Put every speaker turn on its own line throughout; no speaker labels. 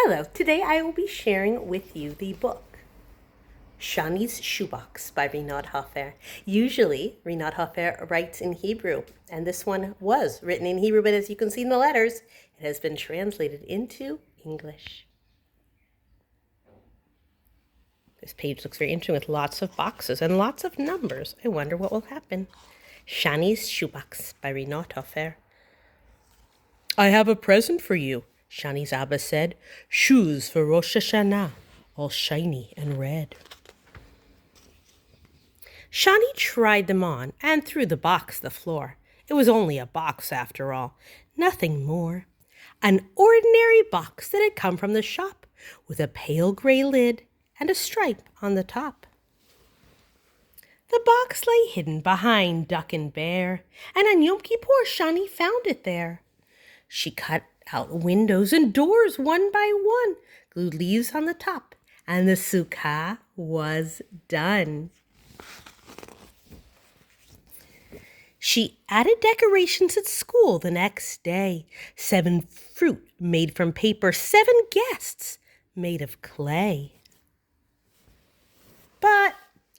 Hello, today I will be sharing with you the book Shani's Shoebox by Rinat Hafer. Usually, Rinat Hafer writes in Hebrew, and this one was written in Hebrew, but as you can see in the letters, it has been translated into English. This page looks very interesting with lots of boxes and lots of numbers. I wonder what will happen. Shani's Shoebox by Rinat Hafer. I have a present for you, Shani's Abba said. Shoes for Rosh Hashanah, all shiny and red. Shani tried them on and threw the box to the floor. It was only a box after all, nothing more. An ordinary box that had come from the shop, with a pale gray lid and a stripe on the top. The box lay hidden behind Duck and Bear, and on Yom Kippur Shani found it there. She cut out windows and doors one by one, glued leaves on the top, and the sukkah was done. She added decorations at school the next day. 7 fruit made from paper, 7 guests made of clay. But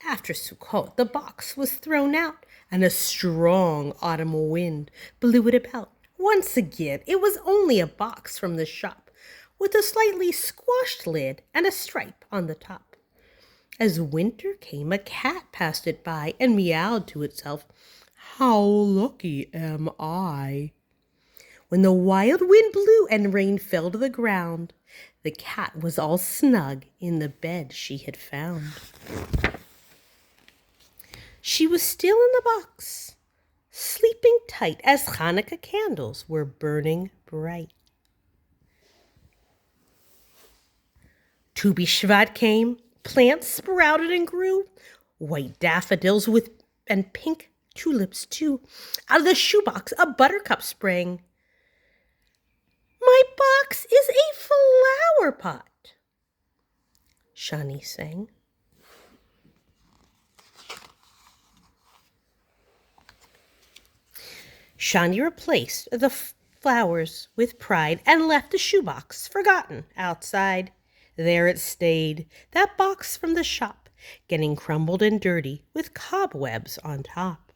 after Sukkot, the box was thrown out, and a strong autumn wind blew it about. Once again, it was only a box from the shop, with a slightly squashed lid and a stripe on the top. As winter came, a cat passed it by and meowed to itself, "How lucky am I?" When the wild wind blew and rain fell to the ground, the cat was all snug in the bed she had found. She was still in the box, sleeping tight as Hanukkah candles were burning bright. Tu B'Shvat came, plants sprouted and grew, white daffodils and pink tulips too. Out of the shoebox a buttercup sprang. "My box is a flower pot," Shani sang. Shani replaced the flowers with pride and left the shoebox forgotten outside. There it stayed, that box from the shop, getting crumbled and dirty with cobwebs on top.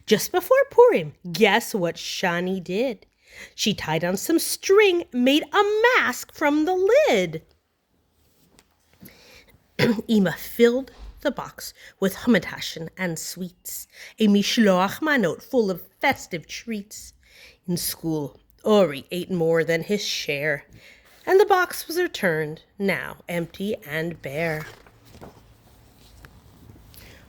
Just before Purim, guess what Shani did? She tied on some string, made a mask from the lid. Ima filled the box with hamantaschen and sweets, a mishloach manot full of festive treats. In school, Ori ate more than his share, and the box was returned, now empty and bare.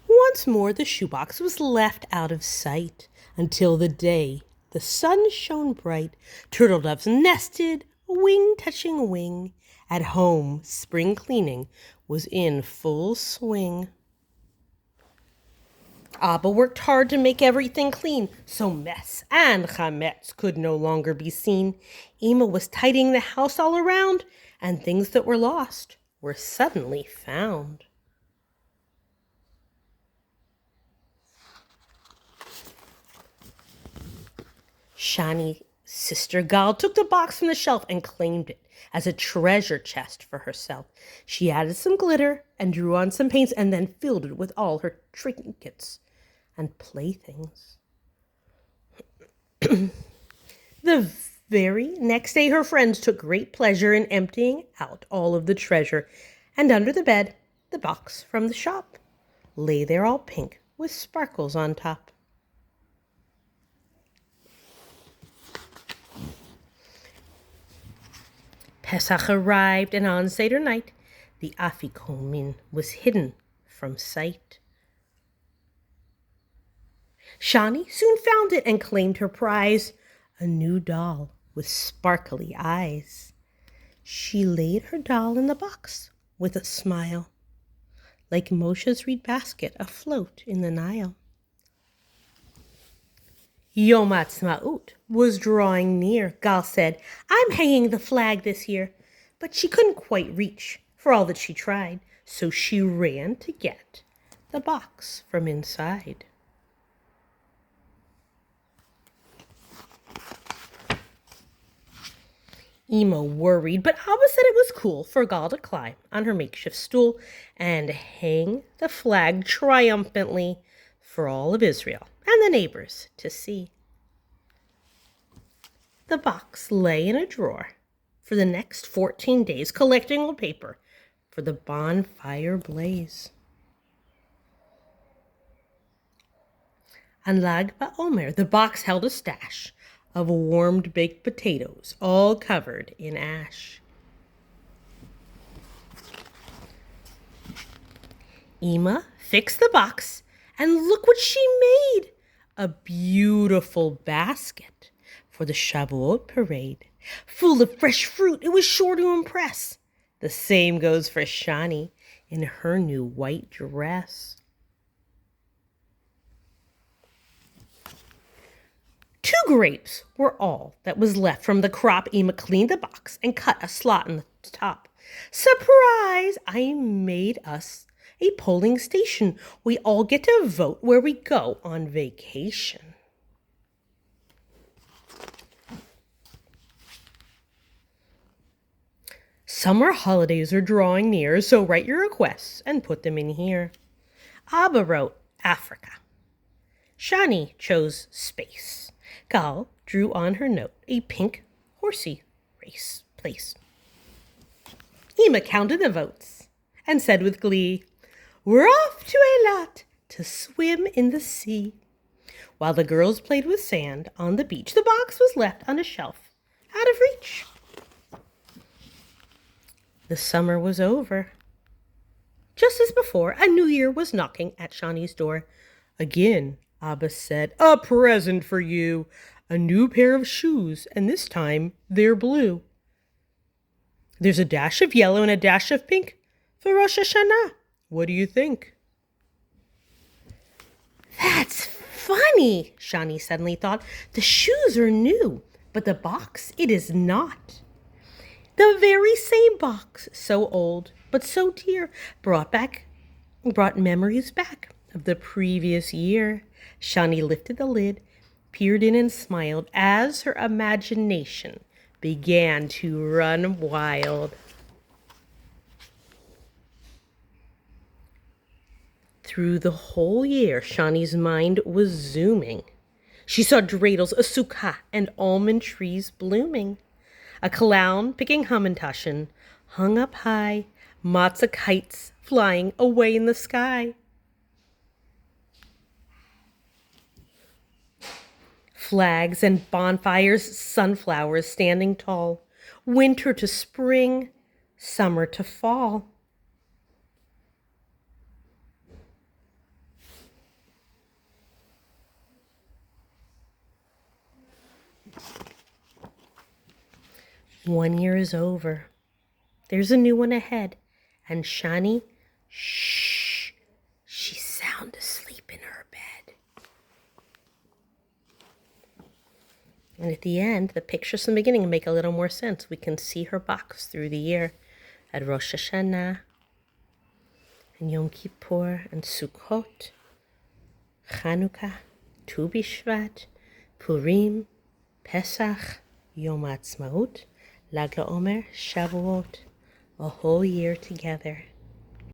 Once more the shoebox was left out of sight, until the day the sun shone bright. Turtle doves nested, wing touching wing. At home, spring cleaning was in full swing. Abba worked hard to make everything clean, so mess and chametz could no longer be seen. Ima was tidying the house all around, and things that were lost were suddenly found. Shani's sister Gal took the box from the shelf and claimed it as a treasure chest for herself. She added some glitter and drew on some paints and then filled it with all her trinkets and playthings. The very next day her friends took great pleasure in emptying out all of the treasure, and under the bed, the box from the shop lay there all pink with sparkles on top. Pesach arrived, and on Seder night, the afikomen was hidden from sight. Shani soon found it and claimed her prize, a new doll with sparkly eyes. She laid her doll in the box with a smile, like Moshe's reed basket afloat in the Nile. Yom Ha'atzmaut was drawing near. Gal said, "I'm hanging the flag this year." But she couldn't quite reach, for all that she tried, so she ran to get the box from inside. Ema worried, but Abba said it was cool for Gal to climb on her makeshift stool and hang the flag triumphantly for all of Israel and the neighbors to see. The box lay in a drawer for the next 14 days, collecting old paper for the bonfire blaze. On Lag BaOmer, the box held a stash of warmed baked potatoes, all covered in ash. Ema fixed the box, and look what she made! A beautiful basket for the Shavuot parade. Full of fresh fruit, it was sure to impress. The same goes for Shani in her new white dress. 2 grapes were all that was left from the crop. Ema cleaned the box and cut a slot in the top. Surprise! I made us a polling station. We all get to vote where we go on vacation. Summer holidays are drawing near, so write your requests and put them in here. Abba wrote Africa. Shani chose space. Gal drew on her note a pink horsey race place. Ema counted the votes and said with glee, "We're off to Eilat to swim in the sea." While the girls played with sand on the beach, the box was left on a shelf, out of reach. The summer was over. Just as before, a new year was knocking at Shani's door. Again, Abba said, "A present for you. A new pair of shoes, and this time they're blue. There's a dash of yellow and a dash of pink for Rosh Hashanah. What do you think?" "That's funny," Shani suddenly thought. "The shoes are new, but the box, it is not. The very same box, so old but so dear, brought memories back of the previous year." Shani lifted the lid, peered in, and smiled as her imagination began to run wild. Through the whole year, Shani's mind was zooming. She saw dreidels, a sukkah, and almond trees blooming. A clown picking hamantashen hung up high, matzah kites flying away in the sky. Flags and bonfires, sunflowers standing tall, winter to spring, summer to fall. One year is over. There's a new one ahead. And Shani, shh, she's sound asleep in her bed. And at the end, the pictures from the beginning make a little more sense. We can see her box through the year at Rosh Hashanah, and Yom Kippur, and Sukkot, Chanukah, Tu B'Shvat, Purim, Pesach, Yom Ha'atzmaut, Lag BaOmer, Shavuot, a whole year together.